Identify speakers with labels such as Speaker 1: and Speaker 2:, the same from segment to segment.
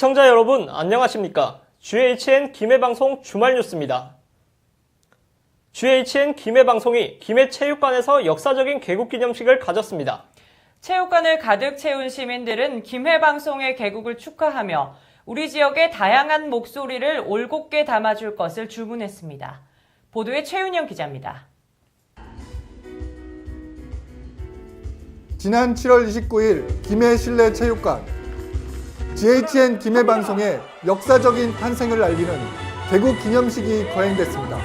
Speaker 1: 시청자 여러분 안녕하십니까? GHN 김해방송 주말 뉴스입니다. GHN 김해방송이 김해체육관에서 역사적인 개국기념식을 가졌습니다.
Speaker 2: 체육관을 가득 채운 시민들은 김해방송의 개국을 축하하며 우리 지역의 다양한 목소리를 올곧게 담아줄 것을 주문했습니다. 보도에 최윤영 기자입니다.
Speaker 3: 지난 7월 29일 김해 실내체육관 GHN 김해방송의 역사적인 탄생을 알리는 개국 기념식이 거행됐습니다.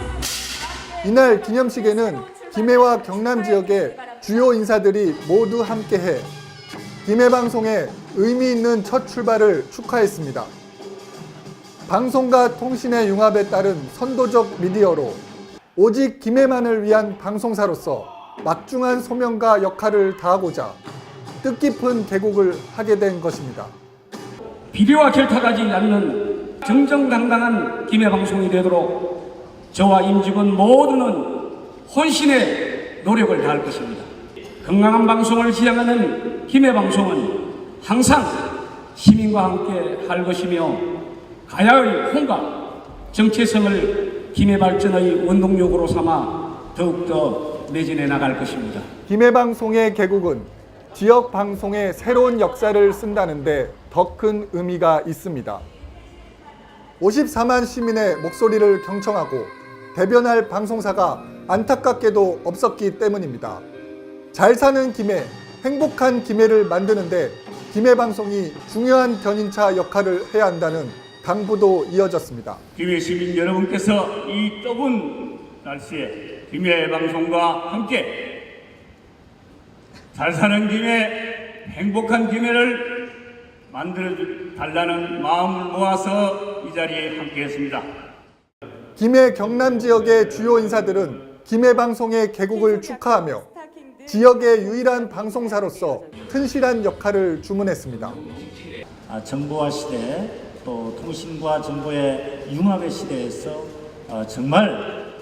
Speaker 3: 이날 기념식에는 김해와 경남 지역의 주요 인사들이 모두 함께해 김해방송의 의미 있는 첫 출발을 축하했습니다. 방송과 통신의 융합에 따른 선도적 미디어로 오직 김해만을 위한 방송사로서 막중한 소명과 역할을 다하고자 뜻깊은 개국을 하게 된 것입니다.
Speaker 4: 비리와 결탁하지 않는 정정당당한 김해방송이 되도록 저와 임직원 모두는 혼신의 노력을 다할 것입니다. 건강한 방송을 지향하는 김해방송은 항상 시민과 함께 할 것이며 가야의 홍과 정체성을 김해 발전의 원동력으로 삼아 더욱더 매진해 나갈 것입니다.
Speaker 3: 김해방송의 개국은 지역 방송의 새로운 역사를 쓴다는데 더 큰 의미가 있습니다. 54만 시민의 목소리를 경청하고 대변할 방송사가 안타깝게도 없었기 때문입니다. 잘 사는 김해, 행복한 김해를 만드는데 김해방송이 중요한 견인차 역할을 해야 한다는 당부도 이어졌습니다.
Speaker 4: 김해 시민 여러분께서 이 뜨거운 날씨에 김해방송과 함께 잘 사는 김해, 행복한 김해를 만들어달라는 마음을 모아서 이 자리에 함께했습니다.
Speaker 3: 김해 경남 지역의 주요 인사들은 김해방송의 개국을 축하하며 지역의 유일한 방송사로서 튼실한 역할을 주문했습니다.
Speaker 5: 정보화 시대, 또 통신과 정보의 융합의 시대에서 정말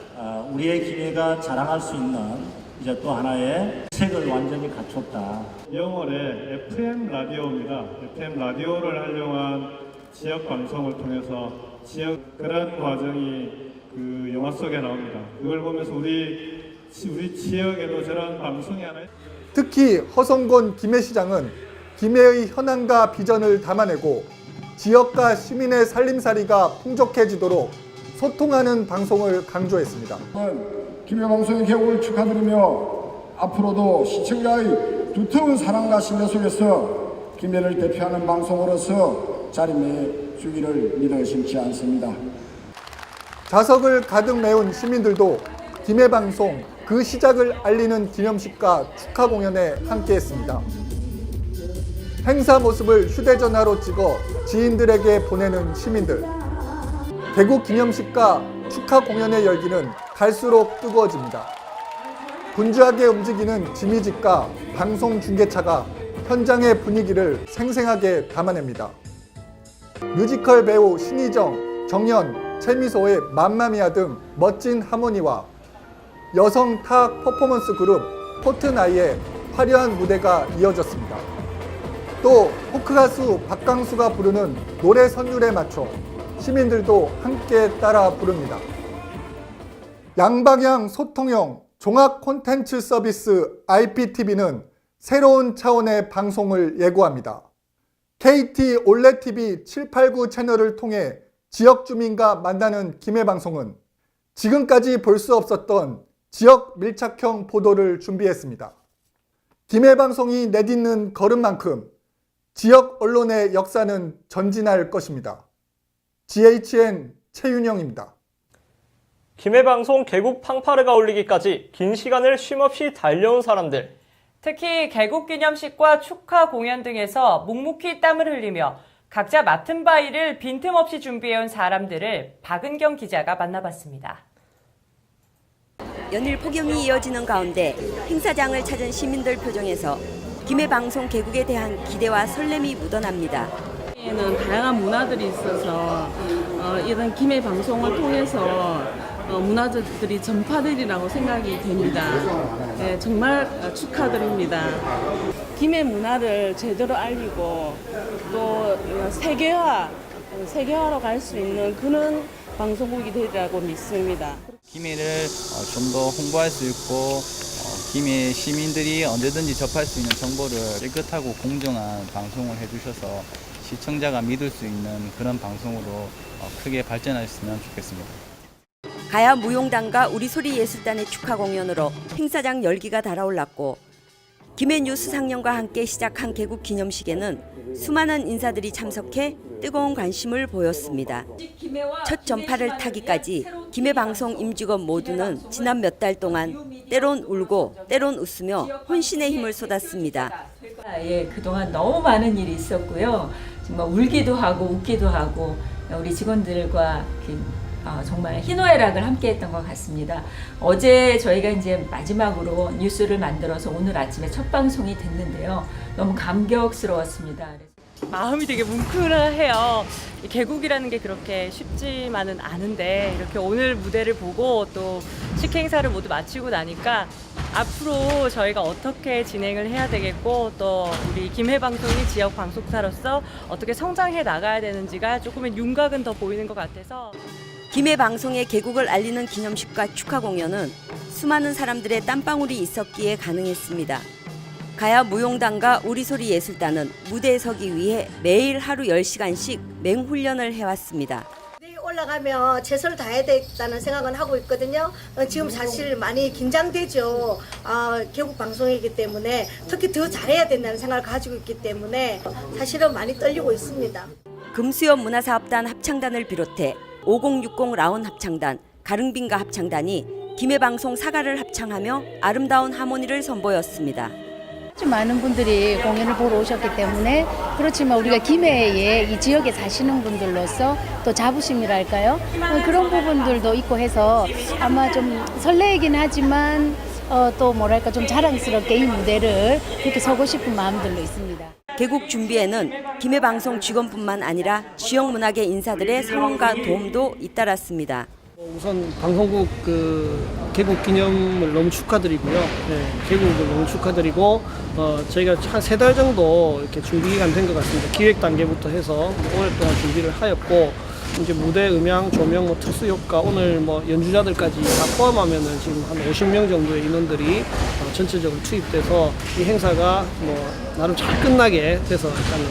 Speaker 5: 우리의 김해가 자랑할 수 있는 이제 또 하나의 색을 완전히 갖췄다.
Speaker 6: 영월의 FM 라디오입니다. FM 라디오를 활용한 지역 방송을 통해서 지역 그런 과정이 그 영화 속에 나옵니다. 그걸 보면서 우리 지역에도 저런 방송이 하나.
Speaker 3: 특히 허성곤 김해시장은 김해의 현황과 비전을 담아내고 지역과 시민의 살림살이가 풍족해지도록 소통하는 방송을 강조했습니다.
Speaker 7: 김해방송의 개국을 축하드리며 앞으로도 시청자의 두터운 사랑과 신뢰 속에서 김해를 대표하는 방송으로서 자리매에 주기를 믿어 심지 않습니다.
Speaker 3: 좌석을 가득 메운 시민들도 김해방송 그 시작을 알리는 기념식과 축하 공연에 함께했습니다. 행사 모습을 휴대전화로 찍어 지인들에게 보내는 시민들. 개국 기념식과 축하 공연의 열기는 갈수록 뜨거워집니다. 분주하게 움직이는 지미집과 방송 중계차가 현장의 분위기를 생생하게 담아냅니다. 뮤지컬 배우 신희정, 정연, 최미소의 맘마미아 등 멋진 하모니와 여성 타악 퍼포먼스 그룹 포트나이의 화려한 무대가 이어졌습니다. 또 포크 가수 박강수가 부르는 노래 선율에 맞춰 시민들도 함께 따라 부릅니다. 양방향 소통형 종합 콘텐츠 서비스 IPTV는 새로운 차원의 방송을 예고합니다. KT 올레TV 789 채널을 통해 지역 주민과 만나는 김해방송은 지금까지 볼 수 없었던 지역 밀착형 보도를 준비했습니다. 김해방송이 내딛는 걸음만큼 지역 언론의 역사는 전진할 것입니다. GHN 최윤영입니다.
Speaker 1: 김해방송 개국 팡파르가 울리기까지 긴 시간을 쉼없이 달려온 사람들.
Speaker 2: 특히 개국 기념식과 축하 공연 등에서 묵묵히 땀을 흘리며 각자 맡은 바 일을 빈틈없이 준비해온 사람들을 박은경 기자가 만나봤습니다.
Speaker 8: 연일 폭염이 이어지는 가운데 행사장을 찾은 시민들 표정에서 김해방송 개국에 대한 기대와 설렘이 묻어납니다.
Speaker 9: 는 다양한 문화들이 있어서 이런 김해방송을 통해서 문화들이 전파되리라고 생각이 됩니다. 네, 정말 축하드립니다. 김해 문화를 제대로 알리고 또 세계화 세계화로 갈 수 있는 그런 방송국이 되리라고 믿습니다.
Speaker 10: 김해를 좀 더 홍보할 수 있고 김해 시민들이 언제든지 접할 수 있는 정보를 깨끗하고 공정한 방송을 해주셔서 시청자가 믿을 수 있는 그런 방송으로 크게 발전했으면 좋겠습니다.
Speaker 8: 가야 무용단과 우리소리예술단의 축하 공연으로 행사장 열기가 달아올랐고 김해 뉴스 상영과 함께 시작한 개국 기념식에는 수많은 인사들이 참석해 뜨거운 관심을 보였습니다. 첫 전파를 타기까지 김해 방송 임직원 모두는 지난 몇 달 동안 때론 울고 때론 웃으며 혼신의 힘을 쏟았습니다.
Speaker 11: 예, 그동안 너무 많은 일이 있었고요. 정말 울기도 하고 웃기도 하고 우리 직원들과 정말 희노애락을 함께했던 것 같습니다. 어제 저희가 이제 마지막으로 뉴스를 만들어서 오늘 아침에 첫 방송이 됐는데요. 너무 감격스러웠습니다.
Speaker 2: 마음이 되게 뭉클해요. 개국이라는 게 그렇게 쉽지만은 않은데 이렇게 오늘 무대를 보고 또 식행사를 모두 마치고 나니까 앞으로 저희가 어떻게 진행을 해야 되겠고 또 우리 김해방송이 지역 방송사로서 어떻게 성장해 나가야 되는지가 조금의 윤곽은 더 보이는 것 같아서
Speaker 8: 김해 방송의 개국을 알리는 기념식과 축하 공연은 수많은 사람들의 땀방울이 있었기에 가능했습니다. 가야 무용단과 우리소리예술단은 무대에 서기 위해 매일 하루 10시간씩 맹훈련을 해왔습니다.
Speaker 12: 올라가면 최선을 다해야 되겠다는 생각은 하고 있거든요. 지금 사실 많이 긴장되죠. 개국 방송이기 때문에 특히 더 잘해야 된다는 생각을 가지고 있기 때문에 사실은 많이 떨리고 있습니다.
Speaker 8: 금수협 문화사업단 합창단을 비롯해 5060 라운 합창단, 가릉빈가 합창단이 김해방송 사가를 합창하며 아름다운 하모니를 선보였습니다.
Speaker 13: 아주 많은 분들이 공연을 보러 오셨기 때문에 그렇지만 우리가 김해에 이 지역에 사시는 분들로서 또 자부심이랄까요? 그런 부분들도 있고 해서 아마 좀 설레이긴 하지만 또 뭐랄까 좀 자랑스럽게 이 무대를 그렇게 서고 싶은 마음들도 있습니다.
Speaker 8: 개국 준비에는 김해방송 직원뿐만 아니라 지역 문화계 인사들의 성원과 도움도 잇따랐습니다.
Speaker 14: 우선 방송국 개국 기념을 너무 축하드리고요. 네, 개국을 너무 축하드리고 저희가 한 3달 정도 이렇게 준비 기간 된 것 같습니다. 기획 단계부터 해서 오랫동안 준비를 하였고 이제 무대, 음향, 조명, 특수 효과, 오늘 연주자들까지 다 포함하면은 지금 한 50명 정도의 인원들이 전체적으로 투입돼서 이 행사가 나름 잘 끝나게 돼서 일단은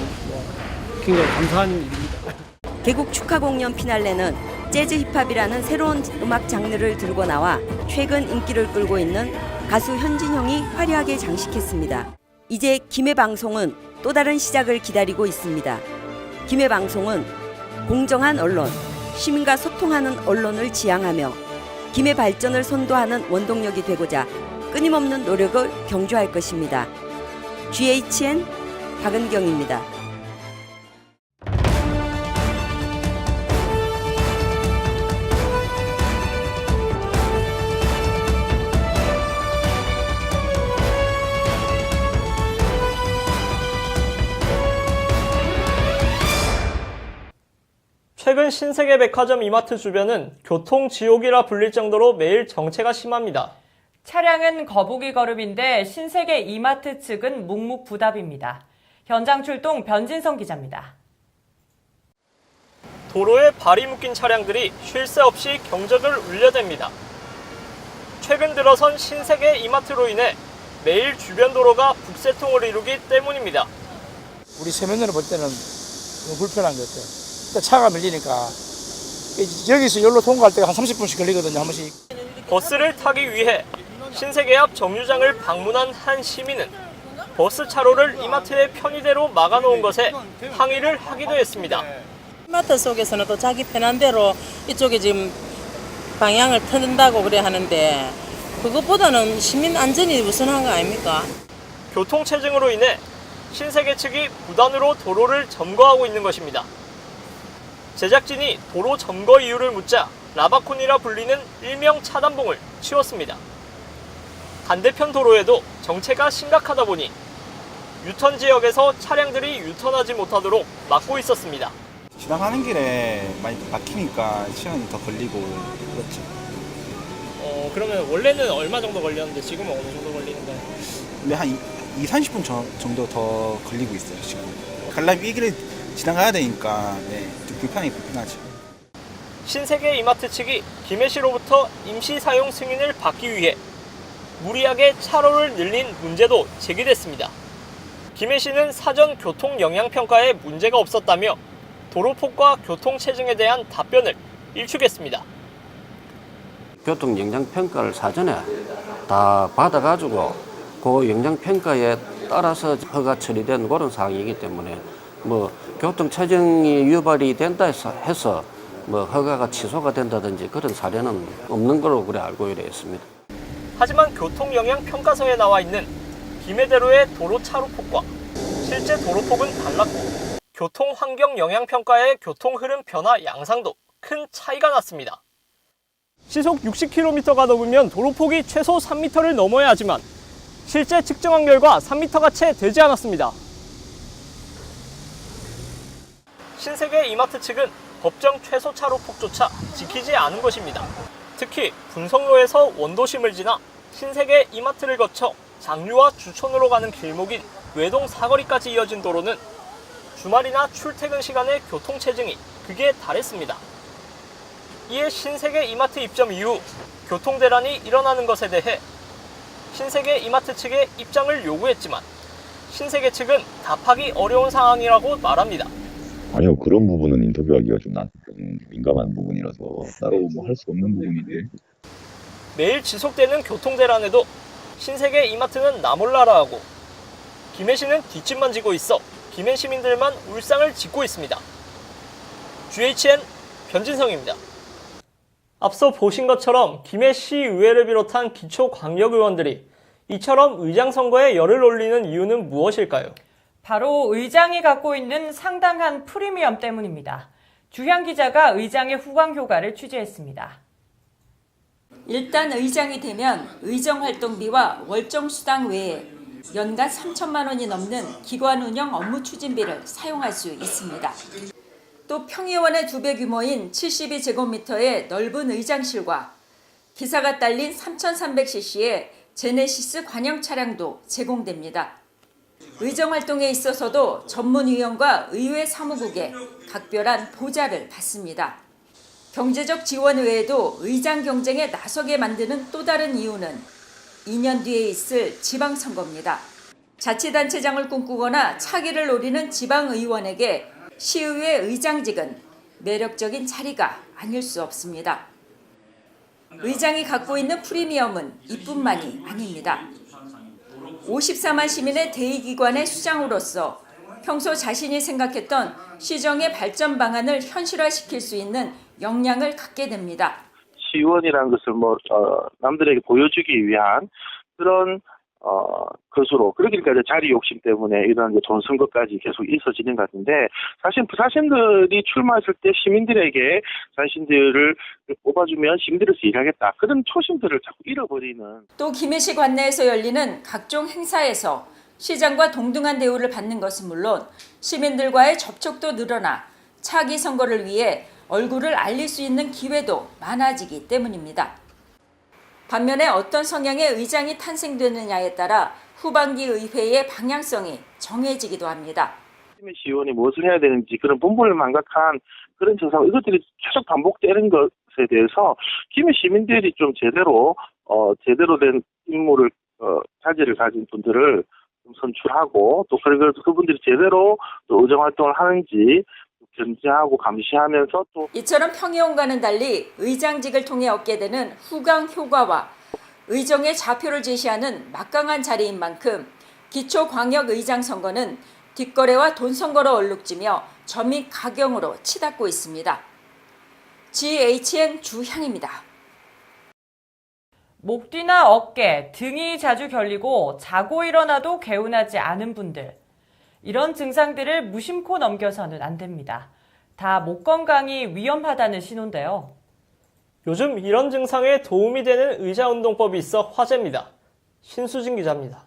Speaker 14: 굉장히 감사한 일입니다.
Speaker 8: 개국 축하 공연 피날레는 재즈 힙합이라는 새로운 음악 장르를 들고 나와 최근 인기를 끌고 있는 가수 현진형이 화려하게 장식했습니다. 이제 김해방송은 또 다른 시작을 기다리고 있습니다. 김해방송은 공정한 언론, 시민과 소통하는 언론을 지향하며 김해 발전을 선도하는 원동력이 되고자 끊임없는 노력을 경주할 것입니다. GHN 박은경입니다.
Speaker 1: 최근 신세계 백화점 이마트 주변은 교통지옥이라 불릴 정도로 매일 정체가 심합니다.
Speaker 2: 차량은 거북이 걸음인데 신세계 이마트 측은 묵묵부답입니다. 현장 출동 변진성 기자입니다.
Speaker 1: 도로에 발이 묶인 차량들이 쉴 새 없이 경적을 울려댑니다. 최근 들어선 신세계 이마트로 인해 매일 주변 도로가 북새통을 이루기 때문입니다.
Speaker 15: 우리 세면으로 볼 때는 너무 불편한 것 같아요. 차가 밀리니까 여기서 여기로 통과할 때가 한 30분씩 걸리거든요. 한 번씩.
Speaker 1: 버스를 타기 위해 신세계 앞 정류장을 방문한 한 시민은 버스 차로를 이마트의 편의대로 막아놓은 것에 항의를 하기도 했습니다.
Speaker 16: 이마트 속에서는 또 자기 편한 대로 이쪽에 지금 방향을 트는다고 그래 하는데 그것보다는 시민 안전이 우선한 거 아닙니까?
Speaker 1: 교통체증으로 인해 신세계 측이 무단으로 도로를 점거하고 있는 것입니다. 제작진이 도로 점거 이유를 묻자 라바콘이라 불리는 일명 차단봉을 치웠습니다. 반대편 도로에도 정체가 심각하다 보니 유턴 지역에서 차량들이 유턴하지 못하도록 막고 있었습니다.
Speaker 17: 지나가는 길에 많이 막히니까 시간이 더 걸리고 그렇죠.
Speaker 1: 그러면 원래는 얼마 정도 걸렸는데 지금은 어느 정도 걸리는 거예요?
Speaker 17: 근데 한 30분 정도 더 걸리고 있어요 지금. 갈라면 이 길에 지나가야 되니까 좀 불편하죠.
Speaker 1: 신세계 이마트 측이 김해시로부터 임시 사용 승인을 받기 위해 무리하게 차로를 늘린 문제도 제기됐습니다. 김해시는 사전 교통 영향평가에 문제가 없었다며 도로폭과 교통체증에 대한 답변을 일축했습니다.
Speaker 18: 교통 영향평가를 사전에 다 받아가지고 그 영향평가에 따라서 허가 처리된 그런 사항이기 때문에 교통체증이 유발이 된다 해서 허가가 취소가 된다든지 그런 사례는 없는 걸로 그래 알고 있습니다.
Speaker 1: 하지만 교통영향평가서에 나와 있는 김해대로의 도로 차로폭과 실제 도로폭은 달랐고 교통환경영향평가의 교통흐름 변화 양상도 큰 차이가 났습니다. 시속 60km가 넘으면 도로폭이 최소 3m를 넘어야 하지만 실제 측정한 결과 3m가 채 되지 않았습니다. 신세계 이마트 측은 법정 최소 차로폭조차 지키지 않은 것입니다. 특히 분성로에서 원도심을 지나 신세계 이마트를 거쳐 장류와 주촌으로 가는 길목인 외동 사거리까지 이어진 도로는 주말이나 출퇴근 시간의 교통체증이 극에 달했습니다. 이에 신세계 이마트 입점 이후 교통대란이 일어나는 것에 대해 신세계 이마트 측에 입장을 요구했지만 신세계 측은 답하기 어려운 상황이라고 말합니다.
Speaker 19: 아니요, 그런 부분은 인터뷰하기가 좀 민감한 부분이라서 따로 할 수 없는 부분인데.
Speaker 1: 매일 지속되는 교통대란에도 신세계 이마트는 나 몰라라 하고 김해시는 뒷짐만 지고 있어 김해 시민들만 울상을 짓고 있습니다. GHN 변진성입니다. 앞서 보신 것처럼 김해시의회를 비롯한 기초광역의원들이 이처럼 의장 선거에 열을 올리는 이유는 무엇일까요?
Speaker 2: 바로 의장이 갖고 있는 상당한 프리미엄 때문입니다. 주향 기자가 의장의 후광 효과를 취재했습니다.
Speaker 11: 일단 의장이 되면 의정활동비와 월정수당 외에 연간 3천만 원이 넘는 기관 운영 업무 추진비를 사용할 수 있습니다. 또 평의원의 2배 규모인 72제곱미터의 넓은 의장실과 기사가 딸린 3,300cc의 제네시스 관영 차량도 제공됩니다. 의정활동에 있어서도 전문위원과 의회 사무국에 각별한 보좌를 받습니다. 경제적 지원 외에도 의장 경쟁에 나서게 만드는 또 다른 이유는 2년 뒤에 있을 지방선거입니다. 자치단체장을 꿈꾸거나 차기를 노리는 지방의원에게 시의회 의장직은 매력적인 자리가 아닐 수 없습니다. 의장이 갖고 있는 프리미엄은 이뿐만이 아닙니다. 54만 시민의 대의기관의 수장으로서 평소 자신이 생각했던 시정의 발전 방안을 현실화시킬 수 있는 역량을 갖게 됩니다.
Speaker 20: 시의원이라는 것을 남들에게 보여주기 위한 그런 것으로 그러니까 이제 자리 욕심 때문에 이런 이제 돈 선거까지 계속 있어지는 것 같은데 사실 부사님들이 출마했을 때 시민들에게 자신들을 뽑아주면 시민들에서 일하겠다 그런 초심들을 자꾸 잃어버리는.
Speaker 11: 또 김해시 관내에서 열리는 각종 행사에서 시장과 동등한 대우를 받는 것은 물론 시민들과의 접촉도 늘어나 차기 선거를 위해 얼굴을 알릴 수 있는 기회도 많아지기 때문입니다. 반면에 어떤 성향의 의장이 탄생되느냐에 따라 후반기 의회의 방향성이 정해지기도 합니다.
Speaker 20: 김해시 의원이 무엇을 해야 되는지 그런 본분을 망각한 그런 정상 이것들이 계속 반복되는 것에 대해서 김해 시민들이 좀 제대로 된 임무를 자질을 가진 분들을 좀 선출하고 또 그래서 그분들이 제대로 또 의정 활동을 하는지 견제하고 감시하면서 또
Speaker 11: 이처럼 평의원과는 달리 의장직을 통해 얻게 되는 후광 효과와 의정의 좌표를 제시하는 막강한 자리인 만큼 기초광역의장 선거는 뒷거래와 돈 선거로 얼룩지며 점입 가경으로 치닫고 있습니다. GHN 주향입니다.
Speaker 2: 목 뒤나 어깨, 등이 자주 결리고 자고 일어나도 개운하지 않은 분들. 이런 증상들을 무심코 넘겨서는 안 됩니다. 다 목 건강이 위험하다는 신호인데요.
Speaker 1: 요즘 이런 증상에 도움이 되는 의자운동법이 있어 화제입니다. 신수진 기자입니다.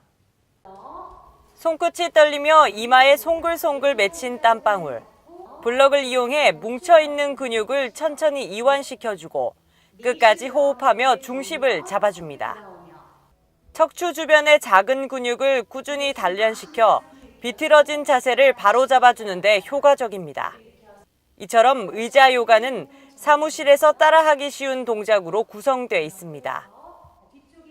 Speaker 2: 손끝이 떨리며 이마에 송글송글 맺힌 땀방울. 블럭을 이용해 뭉쳐있는 근육을 천천히 이완시켜주고 끝까지 호흡하며 중심을 잡아줍니다. 척추 주변의 작은 근육을 꾸준히 단련시켜 비틀어진 자세를 바로잡아주는 데 효과적입니다. 이처럼 의자 요가는 사무실에서 따라하기 쉬운 동작으로 구성되어 있습니다.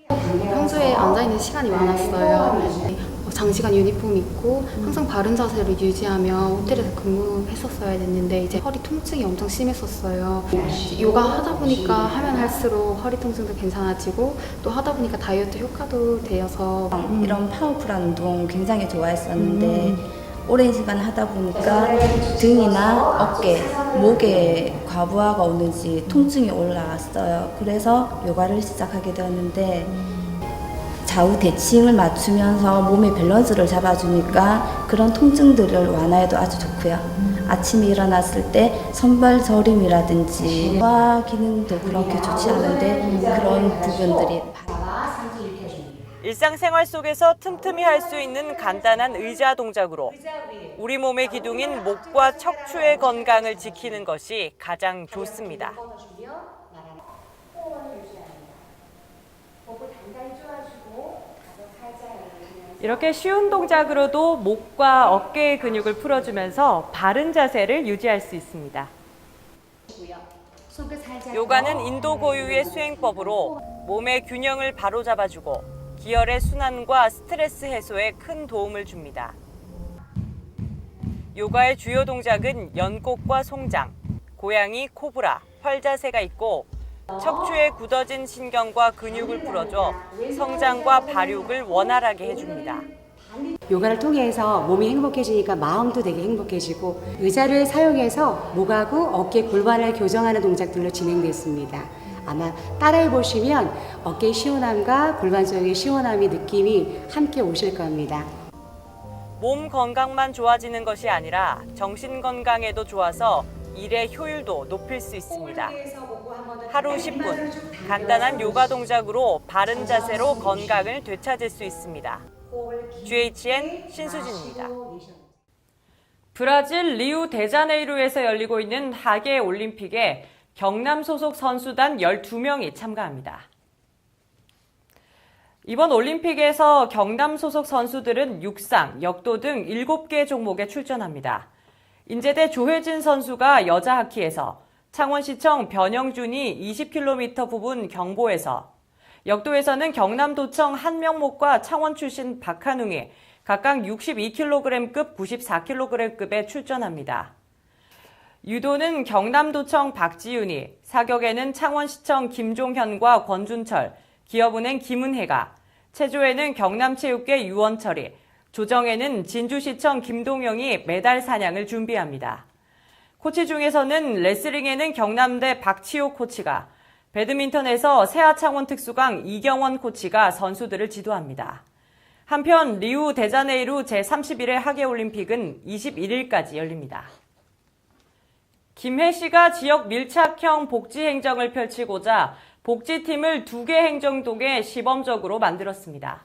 Speaker 21: 평소에 앉아있는 시간이 많았어요. 장시간 유니폼 입고 항상 바른 자세를 유지하며 호텔에서 근무했었어야 됐는데 이제 허리 통증이 엄청 심했었어요. 요가 하다 보니까 하면 할수록 허리 통증도 괜찮아지고 또 하다 보니까 다이어트 효과도 되어서
Speaker 22: 이런 파워풀한 운동 굉장히 좋아했었는데 오랜 시간 하다 보니까 등이나 어깨, 목에 과부하가 오는지 통증이 올라왔어요. 그래서 요가를 시작하게 되었는데 좌우 대칭을 맞추면서 몸의 밸런스를 잡아주니까 그런 통증들을 완화해도 아주 좋고요. 아침에 일어났을 때 손발 저림이라든지 소화 기능도 그렇게 좋지 않은데 그런 부분들이
Speaker 2: 일상생활 속에서 틈틈이 할 수 있는 간단한 의자 동작으로 우리 몸의 기둥인 목과 척추의 건강을 지키는 것이 가장 좋습니다. 이렇게 쉬운 동작으로도 목과 어깨의 근육을 풀어주면서 바른 자세를 유지할 수 있습니다. 요가는 인도 고유의 수행법으로 몸의 균형을 바로잡아주고 기혈의 순환과 스트레스 해소에 큰 도움을 줍니다. 요가의 주요 동작은 연꽃과 송장, 고양이, 코브라, 활자세가 있고 척추의 굳어진 신경과 근육을 풀어줘 성장과 발육을 원활하게 해줍니다.
Speaker 23: 요가를 통해서 몸이 행복해지니까 마음도 되게 행복해지고 의자를 사용해서 목하고 어깨 골반을 교정하는 동작들로 진행됐습니다. 아마 따라해 보시면 어깨의 시원함과 골반 쪽의 시원함이 느낌이 함께 오실 겁니다.
Speaker 2: 몸 건강만 좋아지는 것이 아니라 정신 건강에도 좋아서 일의 효율도 높일 수 있습니다. 하루 10분 간단한 요가 동작으로 바른 자세로 건강을 되찾을 수 있습니다. GHN 신수진입니다. 브라질 리우 데자네이루에서 열리고 있는 하계 올림픽에 경남 소속 선수단 12명이 참가합니다. 이번 올림픽에서 경남 소속 선수들은 육상, 역도 등 7개 종목에 출전합니다. 인제대 조혜진 선수가 여자 하키에서, 창원시청 변영준이 20km 부분 경보에서, 역도에서는 경남도청 한명목과 창원 출신 박한웅이 각각 62kg급, 94kg급에 출전합니다. 유도는 경남도청 박지윤이, 사격에는 창원시청 김종현과 권준철, 기업은행 김은혜가, 체조에는 경남체육회 유원철이, 조정에는 진주시청 김동영이 메달 사냥을 준비합니다. 코치 중에서는 레슬링에는 경남대 박치호 코치가, 배드민턴에서 세아창원특수강 이경원 코치가 선수들을 지도합니다. 한편 리우 데자네이루 제31회 하계올림픽은 21일까지 열립니다. 김해 씨가 지역 밀착형 복지 행정을 펼치고자 복지팀을 2개 행정동에 시범적으로 만들었습니다.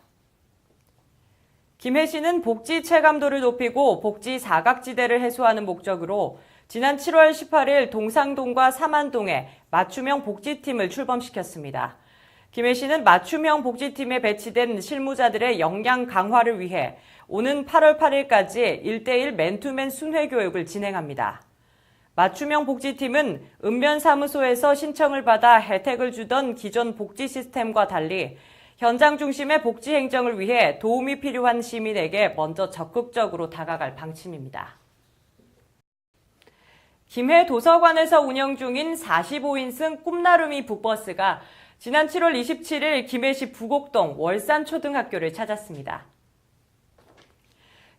Speaker 2: 김해 씨는 복지 체감도를 높이고 복지 사각지대를 해소하는 목적으로 지난 7월 18일 동상동과 삼안동에 맞춤형 복지팀을 출범시켰습니다. 김해 씨는 맞춤형 복지팀에 배치된 실무자들의 역량 강화를 위해 오는 8월 8일까지 1:1 맨투맨 순회 교육을 진행합니다. 맞춤형 복지팀은 읍면사무소에서 신청을 받아 혜택을 주던 기존 복지 시스템과 달리 현장 중심의 복지 행정을 위해 도움이 필요한 시민에게 먼저 적극적으로 다가갈 방침입니다. 김해 도서관에서 운영 중인 45인승 꿈나루미 북버스가 지난 7월 27일 김해시 부곡동 월산초등학교를 찾았습니다.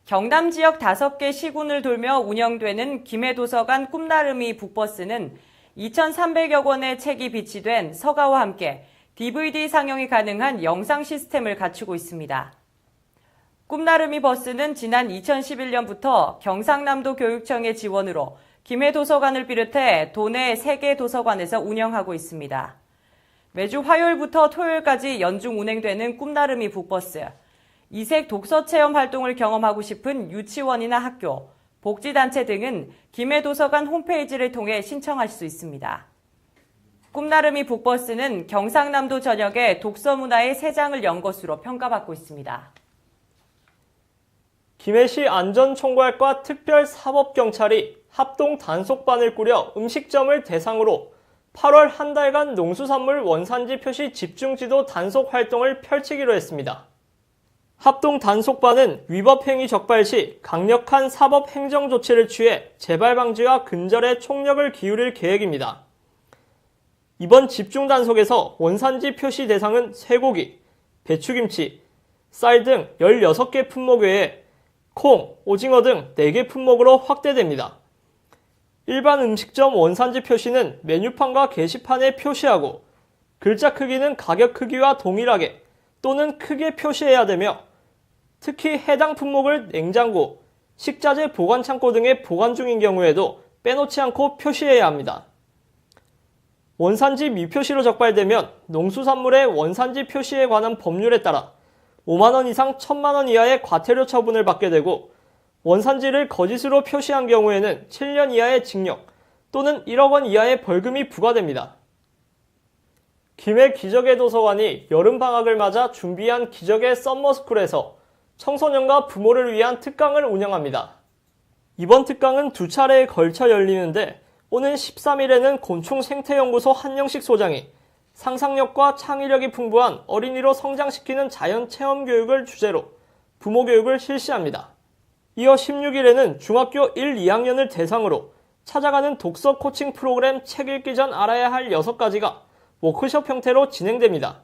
Speaker 2: 경남 지역 5개 시군을 돌며 운영되는 김해도서관 꿈나루미 북버스는 2,300여 권의 책이 비치된 서가와 함께 DVD 상영이 가능한 영상 시스템을 갖추고 있습니다. 꿈나루미 버스는 지난 2011년부터 경상남도 교육청의 지원으로 김해도서관을 비롯해 도내 3개 도서관에서 운영하고 있습니다. 매주 화요일부터 토요일까지 연중 운행되는 꿈나루미 북버스. 이색 독서 체험 활동을 경험하고 싶은 유치원이나 학교, 복지단체 등은 김해도서관 홈페이지를 통해 신청할 수 있습니다. 꿈나루미 북버스는 경상남도 전역에 독서 문화의 새 장을 연 것으로 평가받고 있습니다.
Speaker 1: 김해시 안전총괄과 특별사법경찰이 합동 단속반을 꾸려 음식점을 대상으로 8월 한 달간 농수산물 원산지 표시 집중지도 단속 활동을 펼치기로 했습니다. 합동 단속반은 위법 행위 적발 시 강력한 사법 행정 조치를 취해 재발 방지와 근절에 총력을 기울일 계획입니다. 이번 집중 단속에서 원산지 표시 대상은 쇠고기, 배추김치, 쌀 등 16개 품목 외에 콩, 오징어 등 4개 품목으로 확대됩니다. 일반 음식점 원산지 표시는 메뉴판과 게시판에 표시하고 글자 크기는 가격 크기와 동일하게 또는 크게 표시해야 되며 특히 해당 품목을 냉장고, 식자재 보관창고 등에 보관 중인 경우에도 빼놓지 않고 표시해야 합니다. 원산지 미표시로 적발되면 농수산물의 원산지 표시에 관한 법률에 따라 5만 원 이상 1,000만 원 이하의 과태료 처분을 받게 되고 원산지를 거짓으로 표시한 경우에는 7년 이하의 징역 또는 1억 원 이하의 벌금이 부과됩니다. 김해 기적의 도서관이 여름방학을 맞아 준비한 기적의 썸머스쿨에서 청소년과 부모를 위한 특강을 운영합니다. 이번 특강은 2차례에 걸쳐 열리는데 오는 13일에는 곤충생태연구소 한영식 소장이 상상력과 창의력이 풍부한 어린이로 성장시키는 자연체험교육을 주제로 부모교육을 실시합니다. 이어 16일에는 중학교 1, 2학년을 대상으로 찾아가는 독서 코칭 프로그램 책 읽기 전 알아야 할 6가지가 워크숍 형태로 진행됩니다.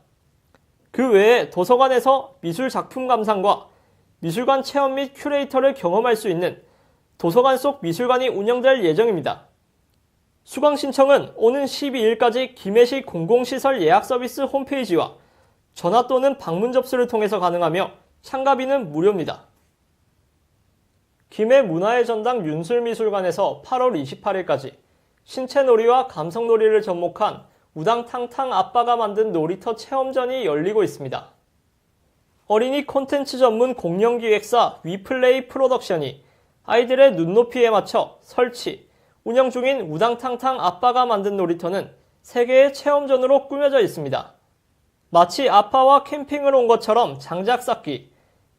Speaker 1: 그 외에 도서관에서 미술 작품 감상과 미술관 체험 및 큐레이터를 경험할 수 있는 도서관 속 미술관이 운영될 예정입니다. 수강 신청은 오는 12일까지 김해시 공공시설 예약 서비스 홈페이지와 전화 또는 방문 접수를 통해서 가능하며 참가비는 무료입니다. 김해 문화의 전당 윤술미술관에서 8월 28일까지 신체놀이와 감성놀이를 접목한 우당탕탕 아빠가 만든 놀이터 체험전이 열리고 있습니다. 어린이 콘텐츠 전문 공연기획사 위플레이 프로덕션이 아이들의 눈높이에 맞춰 설치, 운영 중인 우당탕탕 아빠가 만든 놀이터는 3개의 체험전으로 꾸며져 있습니다. 마치 아빠와 캠핑을 온 것처럼 장작 쌓기,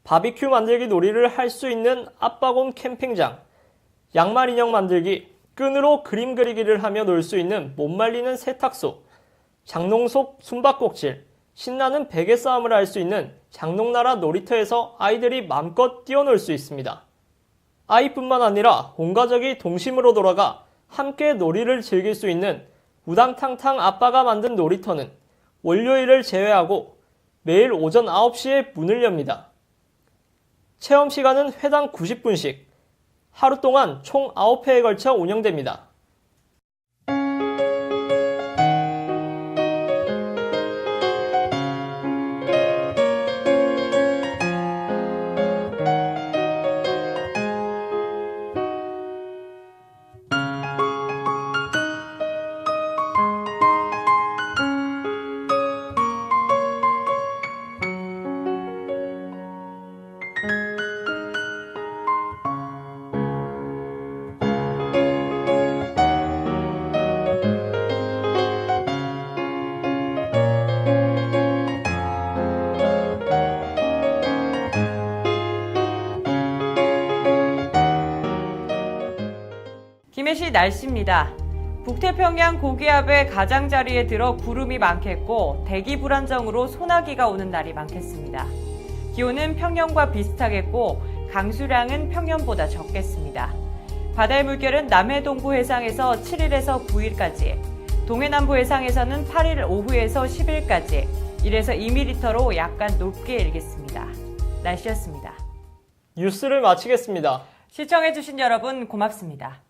Speaker 1: 바비큐 만들기 놀이를 할 수 있는 아빠곰 캠핑장, 양말 인형 만들기, 끈으로 그림 그리기를 하며 놀 수 있는 못 말리는 세탁소, 장롱 속 숨바꼭질, 신나는 베개 싸움을 할 수 있는 장롱나라 놀이터에서 아이들이 마음껏 뛰어놀 수 있습니다. 아이뿐만 아니라 온 가족이 동심으로 돌아가 함께 놀이를 즐길 수 있는 우당탕탕 아빠가 만든 놀이터는 월요일을 제외하고 매일 오전 9시에 문을 엽니다. 체험 시간은 회당 90분씩, 하루 동안 총 9회에 걸쳐 운영됩니다.
Speaker 2: 김해시 날씨입니다. 북태평양 고기압의 가장자리에 들어 구름이 많겠고 대기 불안정으로 소나기가 오는 날이 많겠습니다. 기온은 평년과 비슷하겠고 강수량은 평년보다 적겠습니다. 바다의 물결은 남해 동부 해상에서 7일에서 9일까지, 동해 남부 해상에서는 8일 오후에서 10일까지 1에서 2m로 약간 높게 일겠습니다. 날씨였습니다.
Speaker 1: 뉴스를 마치겠습니다.
Speaker 2: 시청해주신 여러분 고맙습니다.